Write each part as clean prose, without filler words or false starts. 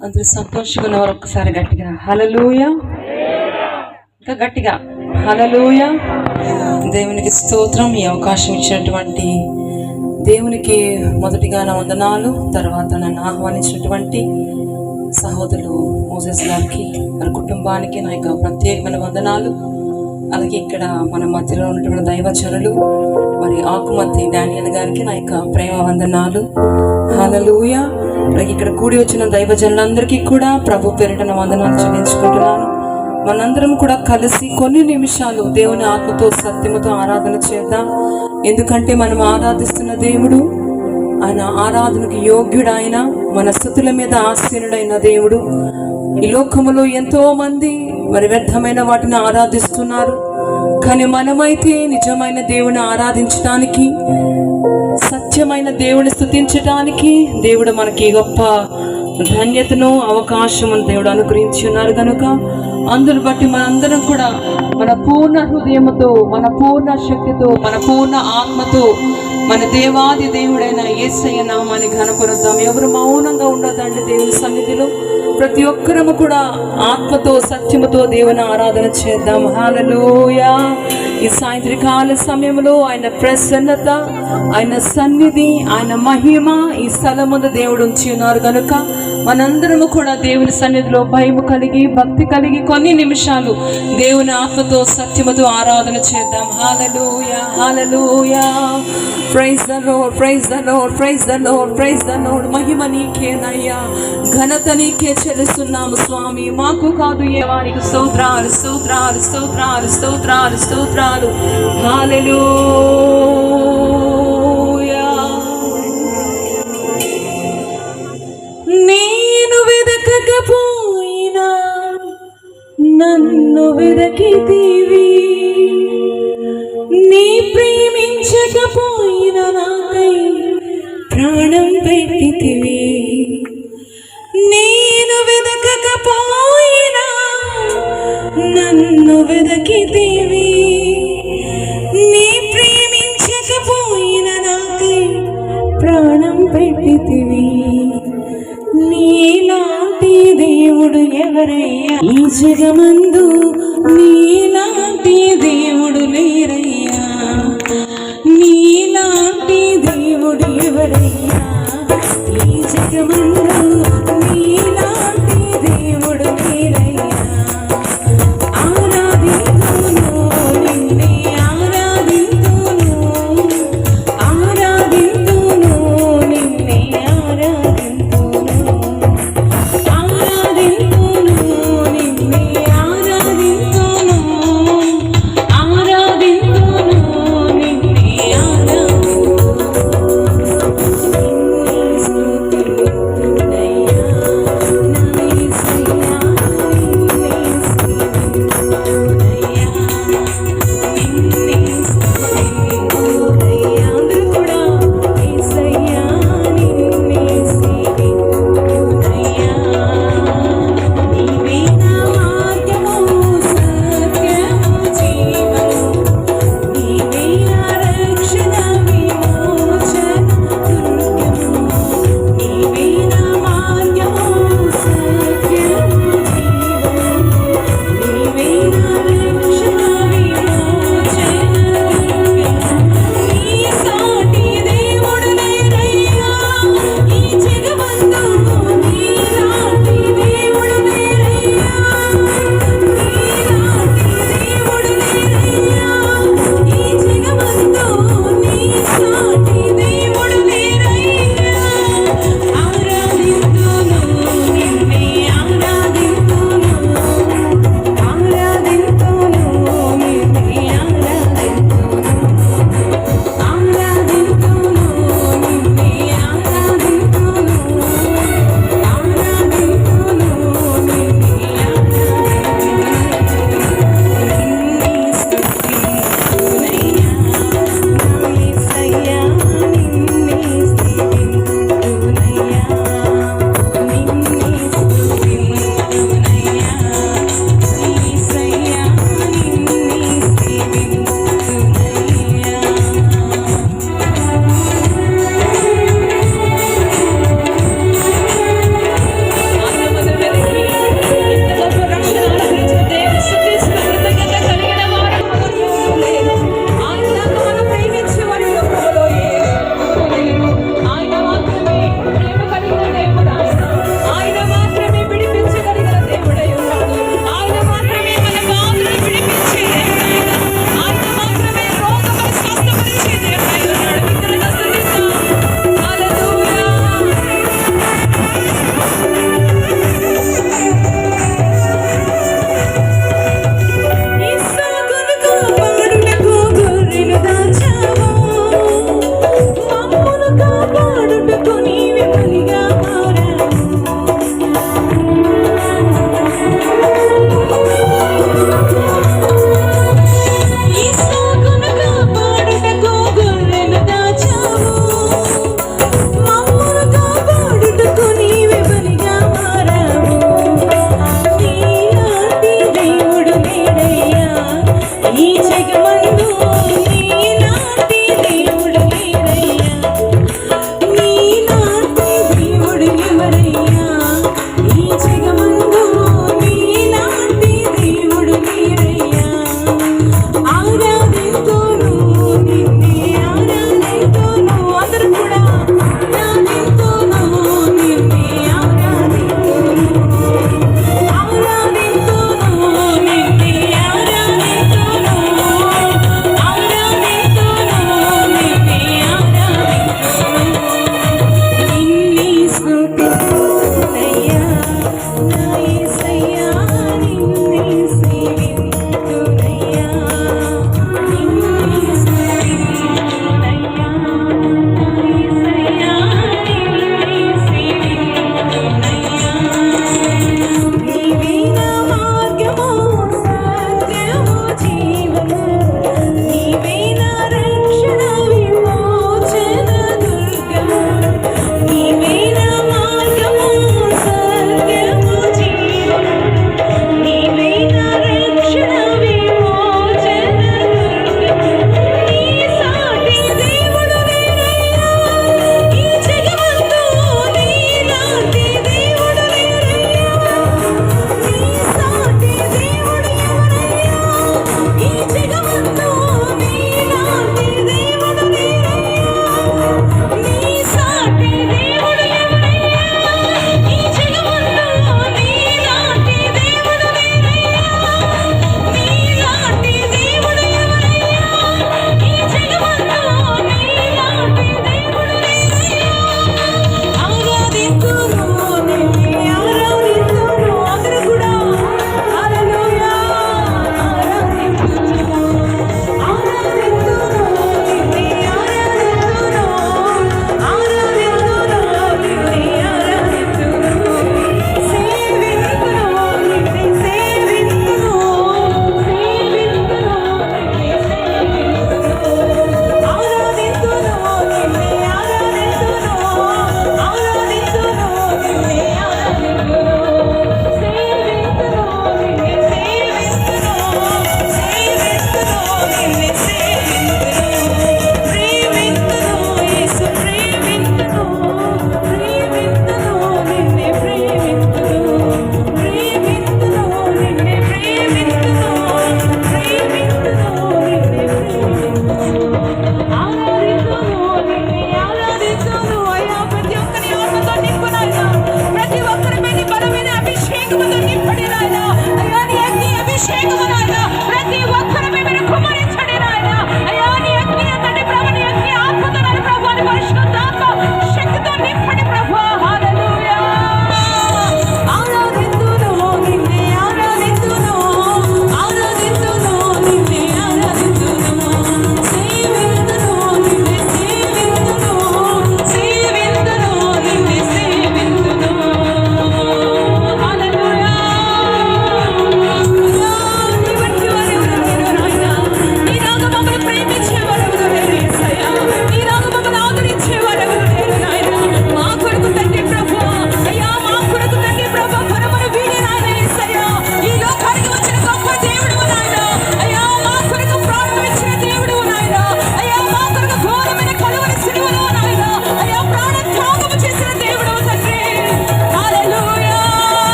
అందరూ సంతోషంగా ఉన్నవారు ఒక్కసారి గట్టిగా హల్లెలూయా, ఇంకా గట్టిగా హల్లెలూయా. దేవునికి స్తోత్రం. ఈ అవకాశం ఇచ్చినటువంటి దేవునికి మొదటిగా నా వందనాలు. తర్వాత నన్ను ఆహ్వానించినటువంటి సహోదరులు మోసెస్ గారికి, వారి కుటుంబానికి నా యొక్క ప్రత్యేకమైన వందనాలు. అలాగే ఇక్కడ మన మధ్యలో ఉన్నటువంటి దైవచరులు మరి ఆకుమతి డానియల్ గారికి నా యొక్క ప్రేమ వందనాలు. హల్లెలూయా. అలాగే ఇక్కడ కూడి వచ్చిన దైవజనులందరికీ కూడా ప్రభు పేరిట నా వందనాలు చెల్లించుకుంటున్నాను. మనందరం కూడా కలిసి కొన్ని నిమిషాలు దేవుని ఆత్మతో సత్యముతో ఆరాధన చేద్దాం. ఎందుకంటే మనం ఆరాధిస్తున్న దేవుడు, ఆయన ఆరాధనకు యోగ్యుడు, ఆయన మన స్తుతుల మీద ఆసీనుడైన దేవుడు. ఈ లోకములో ఎంతో మంది మరి వ్యర్థమైన వాటిని ఆరాధిస్తున్నారు, కానీ మనమైతే నిజమైన దేవుని ఆరాధించడానికి, సత్యమైన దేవుని స్తుతించడానికి దేవుడు మనకి గొప్ప ధన్యతను అవకాశం దేవుడు అనుగ్రహించి ఉన్నారు. కనుక అందును బట్టి మనందరం కూడా మన పూర్ణ హృదయముతో, మన పూర్ణ శక్తితో, మన పూర్ణ ఆత్మతో మన దేవాది దేవుడైన యేసయ్య నామాన్ని ఘనపరుద్దాం. ఎవరు మౌనంగా ఉండదండి దేవుని సన్నిధిలో. ప్రతి ఒక్కరము కూడా ఆత్మతో సత్యముతో దేవుని ఆరాధన చేద్దాం. హల్లెలూయా. ఈ సాయంత్రకాల సమయంలో ఆయన ప్రసన్నత, ఆయన సన్నిధి, ఆయన మహిమ ఈ స్థలమున దేవుడు ఉంచి ఉన్నారు. కనుక మనందరము కూడా దేవుని సన్నిధిలో భయము కలిగి, భక్తి కలిగి కొన్ని నిమిషాలు దేవుని ఆత్మతో సత్యముతో ఆరాధన చేద్దాం. Hallelujah, hallelujah. Praise the Lord, praise the Lord, praise the Lord, praise the Lord. మహిమ నీకేనయ్యా, ఘనత నీకే చెల్లిస్తున్నాము స్వామి, మాకు కాదు ఏవానికి. స్తోత్రాలు, స్తోత్రాలు, స్తోత్రాలు, స్తోత్రాలు, స్తోత్రాలు. హల్లెలూయా. నేను వెదకకపోయినా నన్ను వెదకితివి, నీ ప్రేమించకపోయినా నాకై ప్రాణం పెట్టితివి. నేను వెదకకపోయినా నన్ను వెదకితివి, నీ ప్రేమించకపోయినా నాకై ప్రాణం పెట్టితివి. నీలాంటి దేవుడు ఎవరయ్యా ఈ జగమందు, నీలాంటి దేవుడు లేరయ్యా, నీలాంటి దేవుడు ఎవరయ్యా ఈ జగమందు, నీలాంటి దేవుడు లేరయ్యా. ఆరాధింతును నిన్నే, ఆరాధింతును, ఆరాధింతును నిన్నే, ఆరాధింతును, ఆరాధింతును నిన్నే, ఆరాధింతును, ఆరాధింతును నిన్నే, ఆరాధింతును.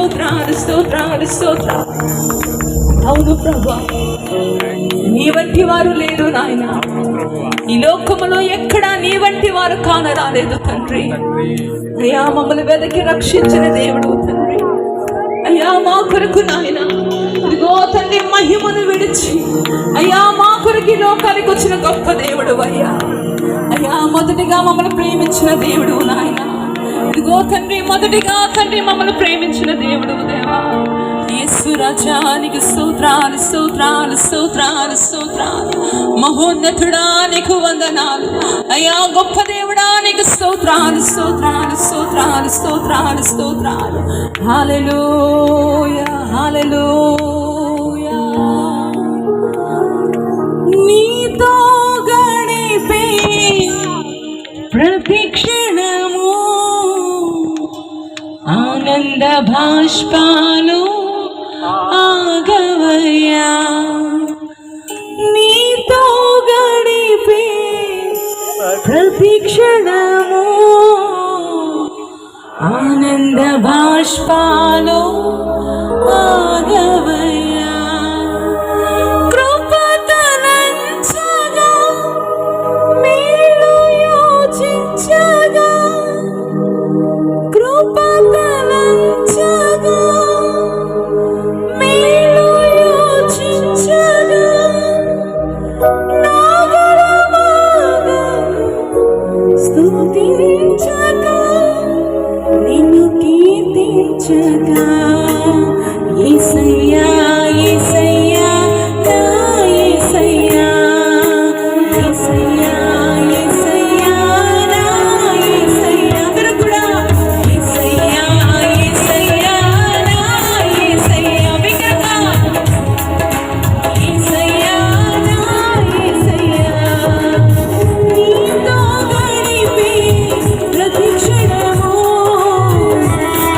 స్తోత్రాలు స్తోత్రాలు స్తోత్రాలు. అవును ప్రభా, నీ వంటి వారు లేరు నాయన. ఈ లోకములో ఎక్కడా నీ వంటి వారు కానరాలేదు తండ్రి. అయ్యా, మమ్మల్ని వెదకి రక్షించిన దేవుడు తండ్రి. అయ్యా, మా కొరకు నాయన ఇదిగో తండ్రి మహిమను విడిచి అయ్యా మా కొరకు లోకానికి వచ్చిన గొప్ప దేవుడు అయ్యా. అయ్యా, మొదటిగా మమ్మల్ని ప్రేమించిన దేవుడు నాయన. ఇదిగో తండ్రి, మొదటిగా తండ్రి మమ్మల్ని ప్రేమించిన దేవుడు దేవా. యేసు రాజానికి స్తోత్రాలు స్తోత్రాలు స్తోత్రాలు స్తోత్రాలు. మహోన్నతుడా నీకు వందనాలు అయ్యా. గొప్ప దేవుడా నీకు స్తోత్రాలు స్తోత్రాలు స్తోత్రాలు స్తోత్రాలు స్తోత్రాలు. హల్లెలూయా హల్లెలూయా. నీతో గడిపే ప్రతి క్షణము ఆనంద భాష్పాలు ఆగవయ్యా. నీతో గడిపే ప్రతి క్షణము ఆనంద భాష్పాలు ఆగవయ్యా. కృపతలంచగా మేలు యోచించగా, కృపతలంచగా మేలు యోచించగా, నాగరమాగను స్తుతించగా నిన్ను కీర్తించగా. యేసయ్యా యేసయ్యా నా యేసయ్యా, యేసయ్యా యేసయ్యా నా యేసయ్యా. అందరూ కూడా యేసయ్యా యేసయ్యా నా యేసయ్యా. బిగ్గరగా యేసయ్యా నా యేసయ్యా. నీతో గడిపే ప్రతి క్షణము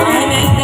ఆనంద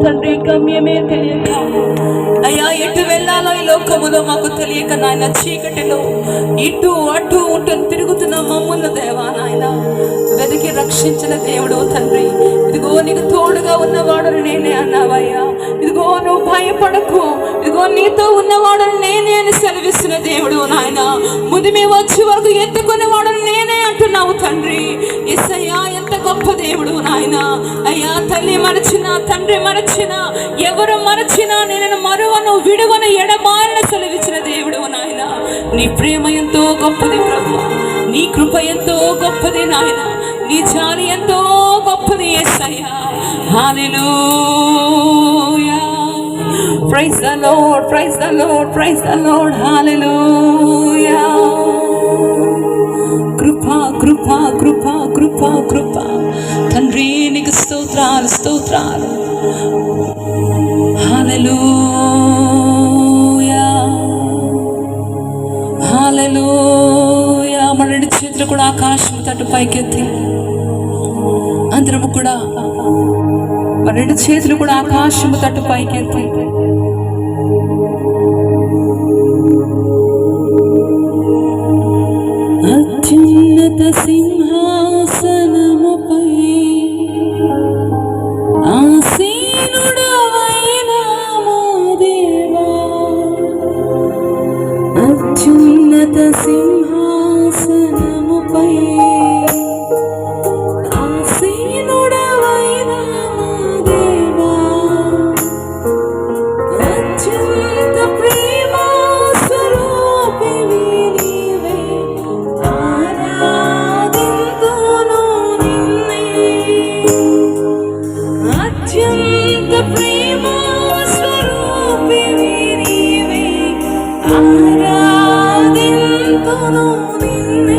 తండ్రి గమ్యమే తెలియక అయ్యా ఎటు వెళ్ళాలో ఈ లోకములో మాకు తెలియక నాయన చీకటిలో ఇటు అటు ఉంటూ తిరుగుతున్న మమ్మల్ని దేవా నాయన వెతికి రక్షించిన దేవుడు తండ్రి. ఇదిగో నీకు తోడుగా ఉన్నవాడని నేనే అన్నావయ్యా. ఇదిగో నువ్వు భయపడకు, ఇదిగో నీతో ఉన్నవాడని నేనే అని సెలవిస్తున్న దేవుడు నాయన. ముదిమి వచ్చే వరకు ఎత్తుకునేవాడని నేనే అంటున్నావు తండ్రి. యేసయ్యా ఎంత గొప్ప దేవుడు నాయన. అయ్యా తల్లి మరచిన, తండ్రి మరచిన, ఎవరు మరచినా నేను మరువను, విడువను, ఎడబారిన సెలవిచ్చిన దేవుడు నాయన. నీ ప్రేమ ఎంతో గొప్పది ప్రభు, నీ కృప ఎంతో గొప్పది నాయన, నీ జాలి ఎంతో గొప్పది యేసయ్యా. Hallelujah, praise the Lord, praise the Lord, praise the Lord. Hallelujah. కృపా కృపా కృపా కృపా కృపా తండ్రి నీకు స్తోత్రాలు స్తోత్రాలు. హల్లెలూయా హల్లెలూయా. మన రెండు చేతులు కూడా ఆకాశం తట్టు పైకెత్తి అందరము కూడా మన రెండు చేతులు కూడా ఆకాశము తట్టు పైకెత్తి అత్యున్నత సింహాసనముపై ఆసీనుడవైన మా దేవా, అత్యున్నత సింహాసనముపై ఆసీనుడవైన మా దేవా, అత్యంత ప్రేమ స్వరూపివి నీవే, ఆరాధింతును నిన్నే. అత్యంత ప్రేమ స్వరూపివి నీవే, ఆరాధింతును నిన్నే.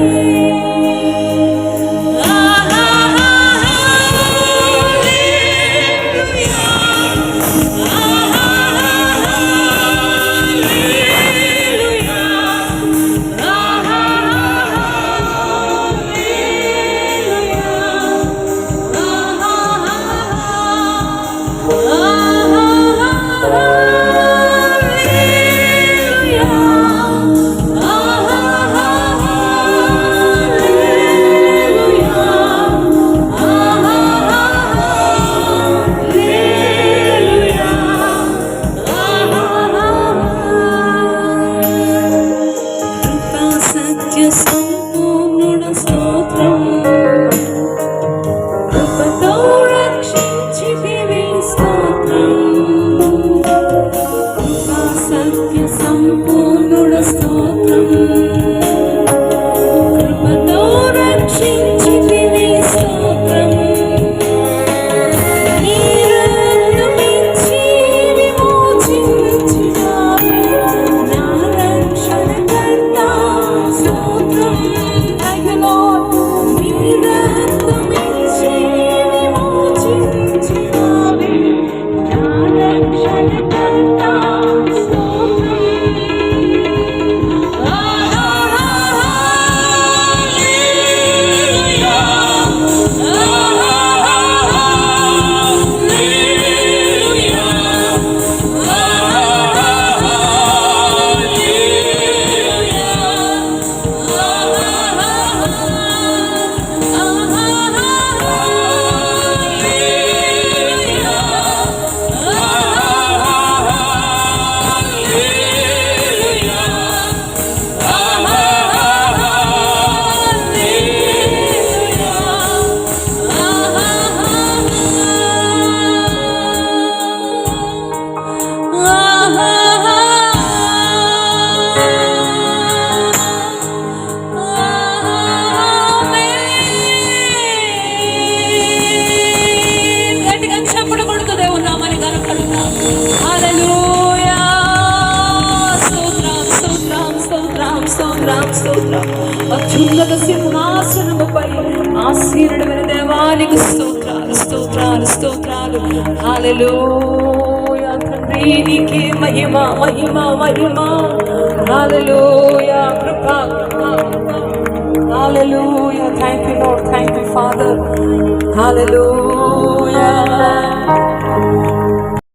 సంపూర్ణుడ స్తోత్రం, కృపతో రక్షించితివి స్తోత్రం. కృపా సత్య సంపూర్ణుడ స్తోత్రం, కృపతో రక్షించితివి స్తోత్రం. నీ రక్తమిచ్చి విమోచించినావే, నా రక్షణకర్త స్తోత్రం. Thank you, Lord. నీ రక్తమిచ్చి విమోచించినావే, నా రక్షణకర్త స్తోత్రం. అత్యున్నత సింహాసనముపై ఆసీనుడైన దేవానికి స్తోత్రాలు స్తోత్రాలు స్తోత్రాలు. హల్లెలూయా. తండ్రి నీకే మహిమ మహిమ మహిమ. హల్లెలూయా. కృపా కృపా. Hallelujah. Thank you Lord, thank you father. Hallelujah.